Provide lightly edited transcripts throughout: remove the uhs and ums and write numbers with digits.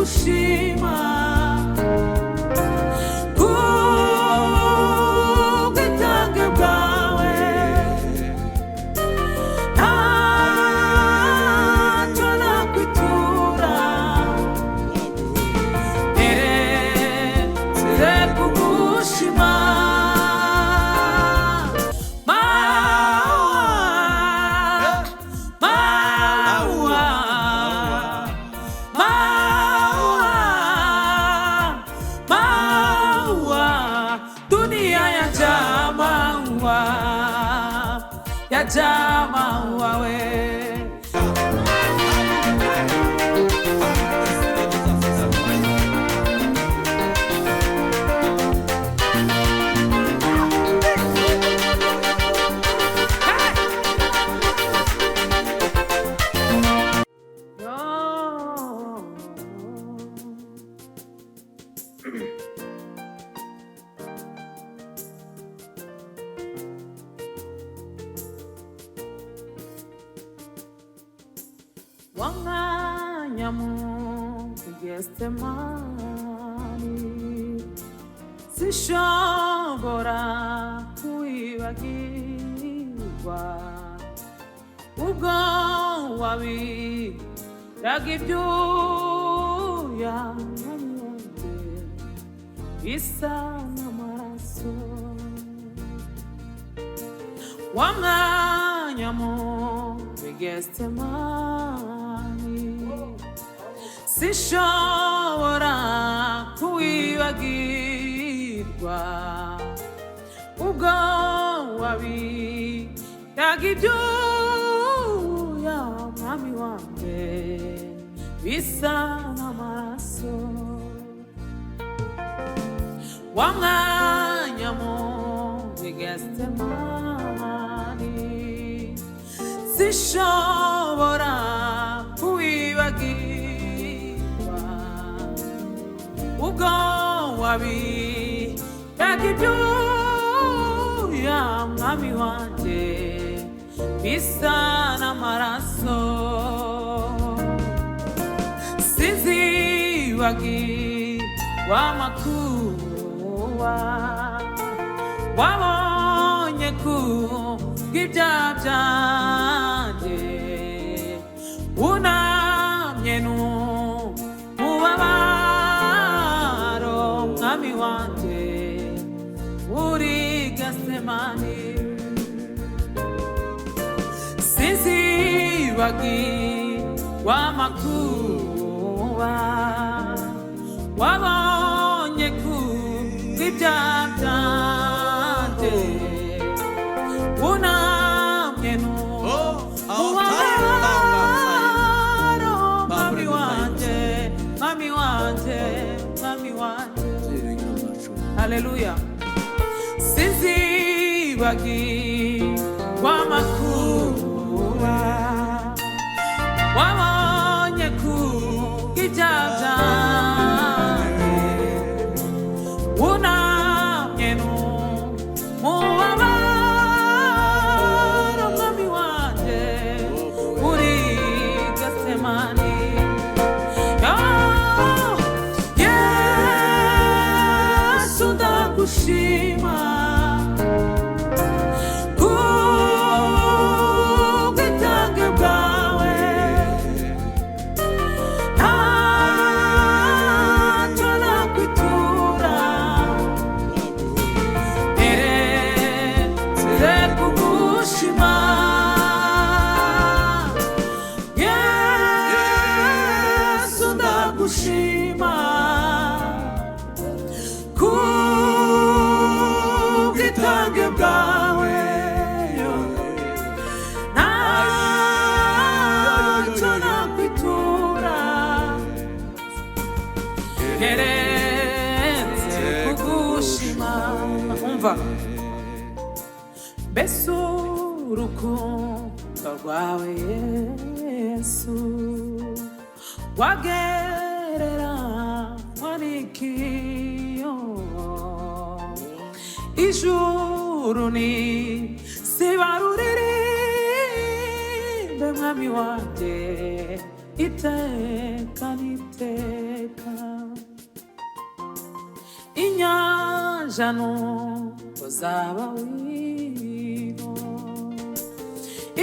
ndagushima kubw'ubwitange bwawe ntacyo nakwitura nteretse kugushima Yajama wawe Wanganyamu Getsemani sishobora kwibagirwa ubwo wabiraga ibyuya nk'umwembe bisa n'amaraso wanganyamu Getsemani sishobora kwibagirwa ubwo wabiraga ibyuya mwami wanjye bisa n'amaraso wa mwanya mu Getsemani sishobora kwibagirwa ubwo wabiraga ibyuya mwami wanjye bisa n'amaraso sinzibagirwa amakuba wabonye kubw'ibyaha byanjye unamye n'umubabaro mwami wanjye uri Getsemani sinzibagirwa amakuba wabonye kubw'ibyaha byanjye unamye n'umubabaro mwami wanjye mwami wanjye mwami wanjye haleluya sinzibagirwa amakuba wabonye kubw'ibyaha byanjye unamye n'umubabaro mwami wanjye uri Getsemani Yesu ndagushima kubw'ubwitange bwawe ntacyo nakwitura nteretse kugushima Yesu ndagushima kubw'ubwitange bwawe ntacyo nakwitura nteretse kugushima umva mbese urukundo rwawe Yesu wagereranywa n'iki ijuru n'isi baruririmbe mwami wanjye iteka n'iteka jano uzaba wino,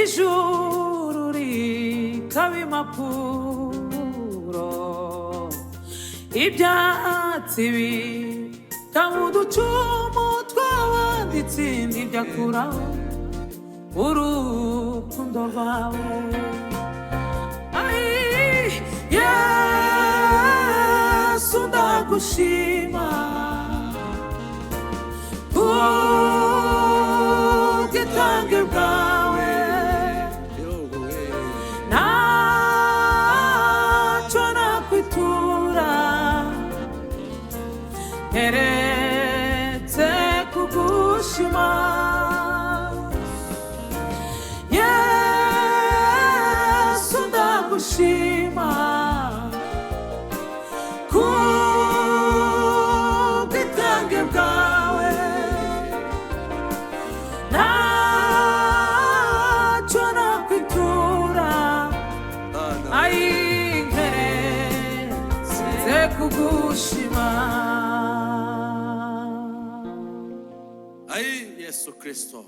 ijuru rikaba impapuro, ibyatsi bikaba uducumu tw'abanditsi, ntibyakuraho urukundo rwawe. Yesu ndagushima kubw'ubwitange bwawe, ntacyo nakwitura keretse kugushima. Yesu ndagushima kubw'ubwitange bwawe, ntacyo nakwitura keretse kugushima. Yesu Kristo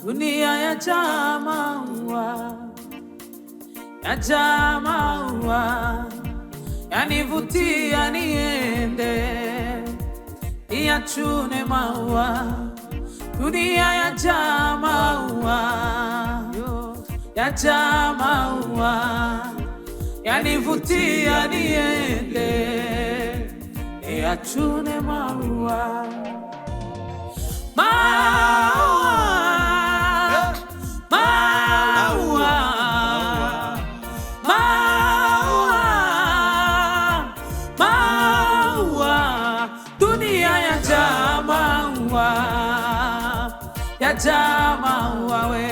dunia yajaa maua, yanivutia niende niyachune maua. Dunia yajaa maua, yajaa maua, yanivutia niende niyachune maua. Yajaa maua we,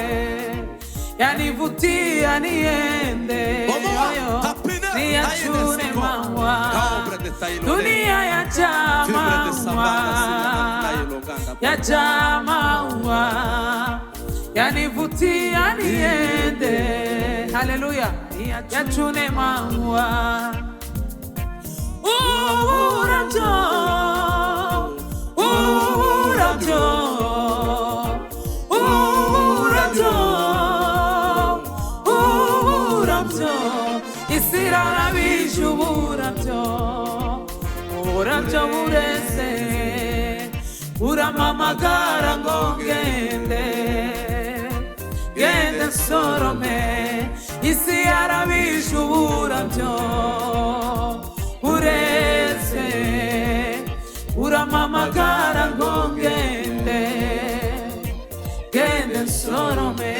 yanivutia niende niyachune maua. Dunia yajaa maua, yajaa maua, yanivutia niende, haleluya, niyachune maua. Urabyo, urabyo, isirarabije uburabyo, uburabyo bureze burampamagara ngo ngende nsorome. Isi yarabije uburabyo bureze burampamagara ngo ngende nsorome.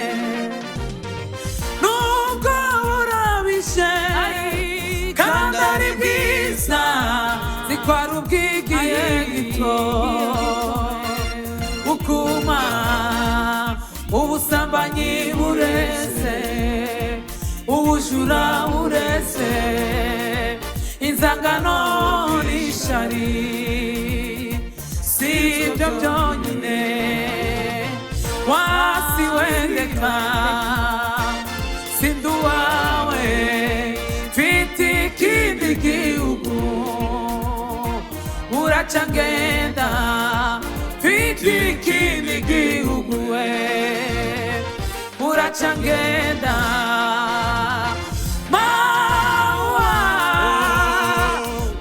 Kandi ari bwiza zikwara ubwigihe gito, ukuma ubusambanyi bureze, ubujura bureze, inzangano n'ishari si ibyo byonyine. Wasi wendeka sindu wawe, mfite ikindi gihugu buraca ngenda, mfite ikindi gihugu we buraca ngenda. Maua,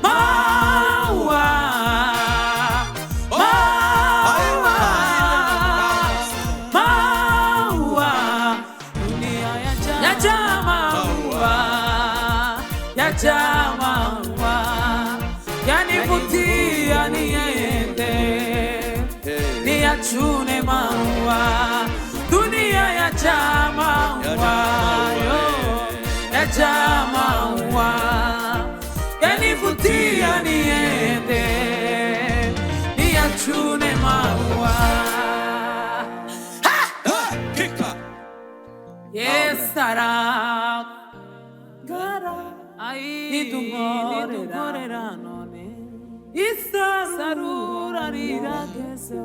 maua, maua, maua, dunia yajaa maua, yajaa maua, yanivutia niende niyachune maua. Dunia yajaa maua, yajaa maua, yanivutia niende niyachune maua. Yes, Sarah. Nidugorera none isarura rirageze,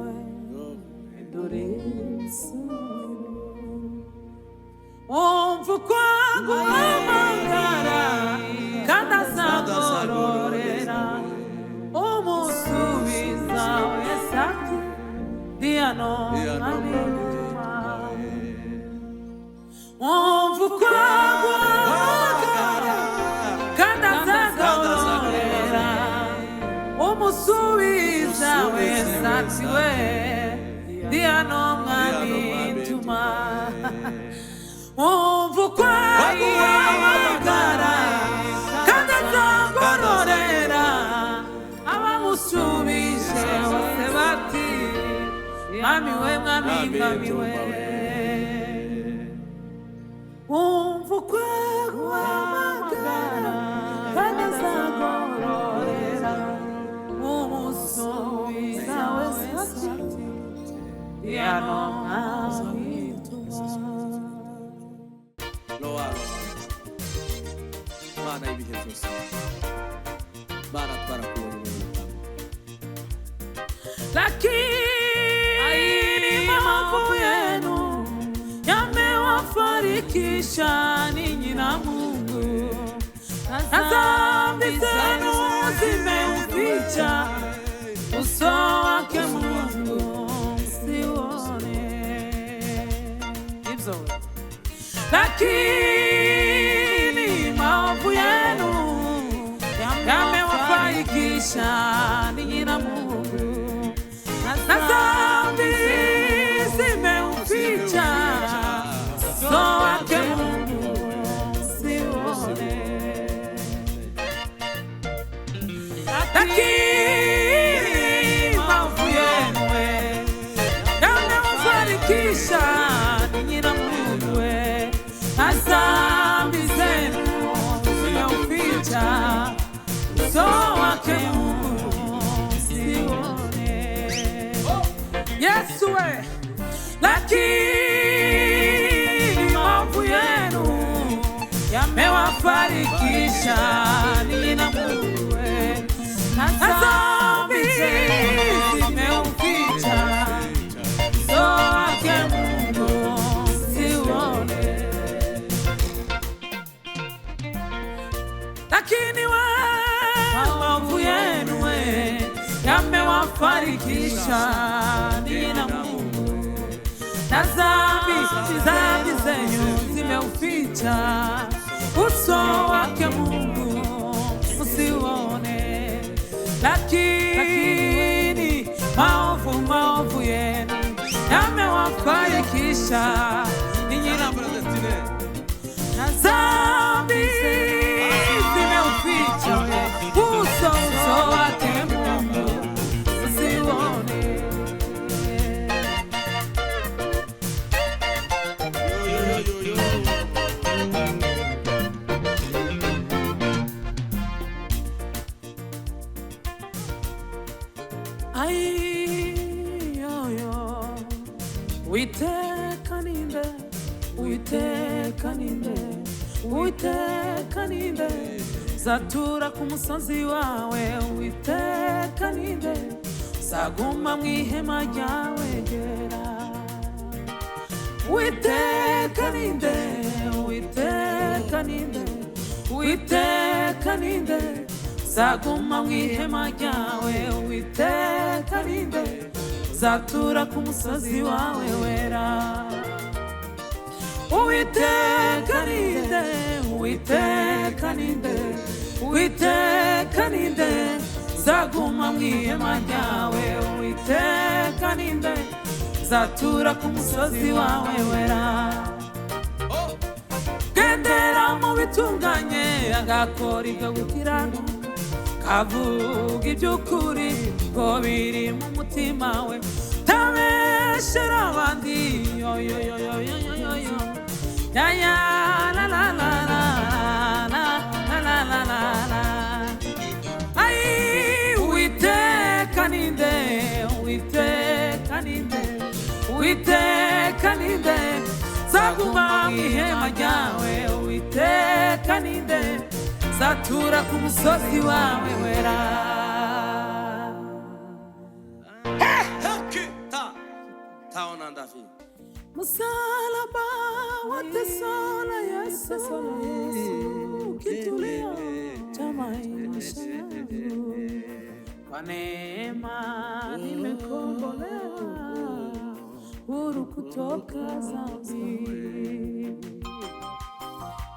umva uko aguhamagara kandi azagororera umusubiza wese ati ndi hano nkabituma. Umva uko aguhamagara kandi azagororera umusubiza wese ati we ndi hano nkabituma. Umva uko aguhamagara kandi azagororera abamusubije bose bati mwami we mwami mwami we. Umva uko aguhamagara kandi azagororera umusubiza wese ati hano nkabituma. Mana ibihe byose Mana twarakuyoboye lakini mambo yenu yamewafarikisha ninyi na Mungu, na dhambi zenu zimeuficha uso wake Mungu msiuone. Lakini maovu yenu yamewafarikisha ninyi na Mungu, na dhambi zimeuficha uso wake Mungu msiuone. Lakini maovu yenu yamewafarikisha ninyi na Mungu, na dhambi zenu zimeuficha uso wake Mungu msiuone. Yesu we, lakini maovu yenu yamewafarikisha ninyi na Mungu, na dhambi zimeuficha uso wake Mungu msiuone. Lakini maovu yenu yamewafarikisha ninyi na Mungu, na dhambi zenu zimeuficha uso wake Mungu msiuone. Lakini maovu yenu yamewafarikisha ninyi na Mungu, na dhambi zimeuficha uso wake Mungu msiuone. Uwiteka ninde zatura ku musozi wawe, Uwiteka ninde zaguma mu ihema ryawe ryera. Uwiteka ninde, Uwiteka ninde, Uwiteka ninde zaguma mu ihema ryawe, Uwiteka ninde zatura ku musozi wawe wera. Uwiteka ninde, Uwiteka ninde, Uwiteka ninde zaguma mu ihema ryawe, Uwiteka ninde zatura ku musozi wawe wera. Gendera mu bitunganye agakora ibyo gukiranuka, kavuga iby'ukuri ngo biri mu mutima we, tabeshera abandi yo yo yo yo yo yo yo ya ya la la la la la la la la la. Ai Uwiteka ninde, Uwiteka ninde, Uwiteka ninde zaguma mu ihema ryawe, Uwiteka ninde zatura ku musozi wawe wera. Ta Panda fi. Msalaba wa teso la Yesu, kitulio cha maisha yangu. Kwa neema nimekombolewa, huru kutoka dhambi.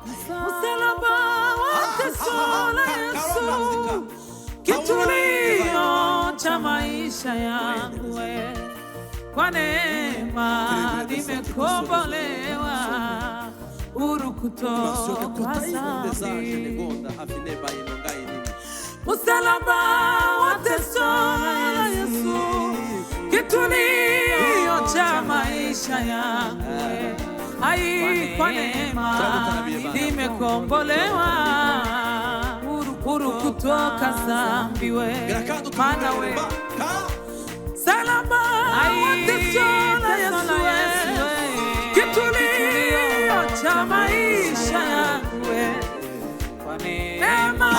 Msalaba wa teso la Yesu, kitulio cha maisha yangu. Kwa neema nimekombolewa, huru kutoka dhambi. Msalaba wa teso la Yesu, kitulio cha maisha yangu. Ai, kwa neema nimekombolewa, huru kutoka dhambi. Maana we msalaba wa teso la Yesu, kitulio cha maisha yangu. Kwa neema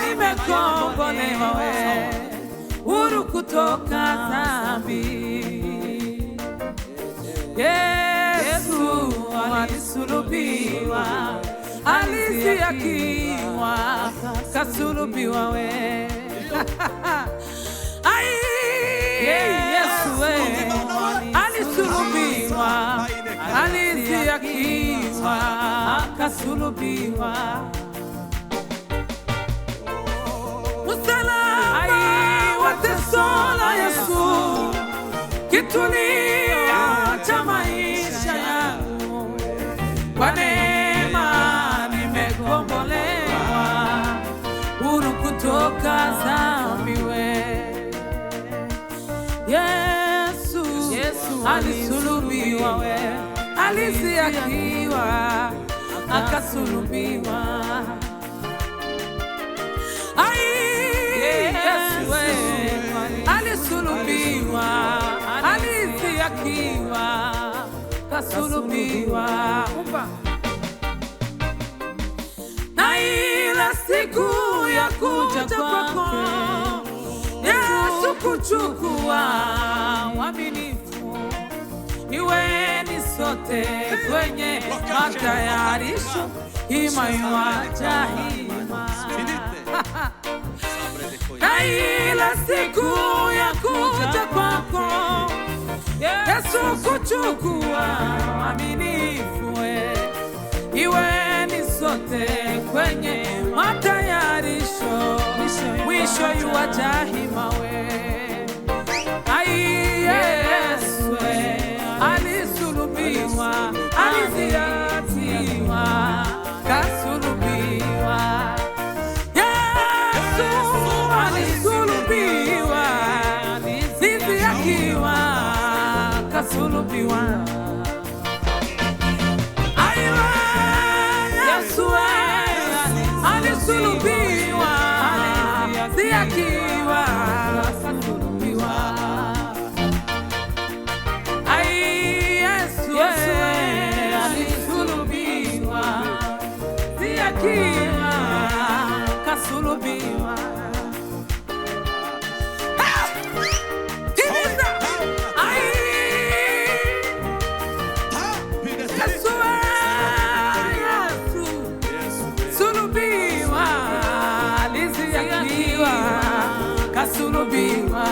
nimekombolewa, huru kutoka dhambi. Yesu alisulubiwa, alisiakiwa, kasulubiwa we. Ai, Yesu alisulubiwa, alisiakiwa, kasulubiwa. Msalaba wa teso la Yesu, kitulio cha maisha yangu. Kwa neema nimekombolewa, huru kutoka dhambi. Yesu alisulubiwa, alisiakiwa, akasulubiwa. Ai, Yesu alisulubiwa, alisiakiwa, kasulubiwa. Na ile siku ya kuja kwako Yesu kuchukua uaminifu, iweni sote kwenye matayarisho, hima iwaja hima. Na ile siku ya kuja kwako Yesu kuchukua uaminifu, iweni sote kwenye matayarisho, mwisho iwaja hima. Ai, Yesu alisulubiwa, alisiakiwa, kasulubiwa. Yesu alisulubiwa, alisiakiwa, kasulubiwa. Yesu alisulubiwa, alisiakiwa, kasulubiwa. Ai, Yesu alisulubiwa, alisiakiwa, kasulubiwa. Kasulubiwa.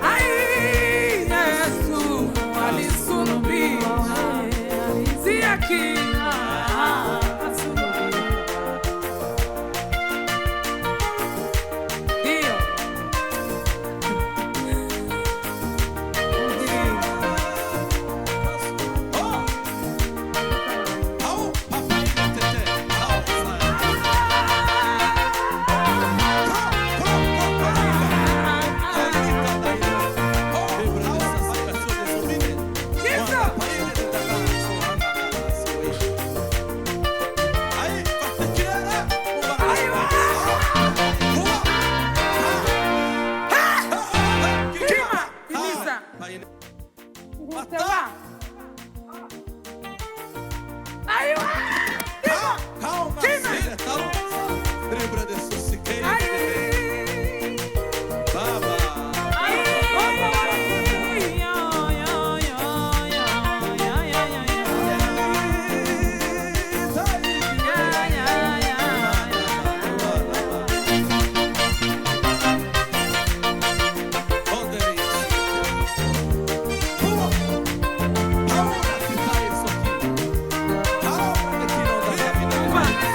Ai, Yesu alisulubiwa, alisiakiwa, kasulubiwa. Ndio. Imana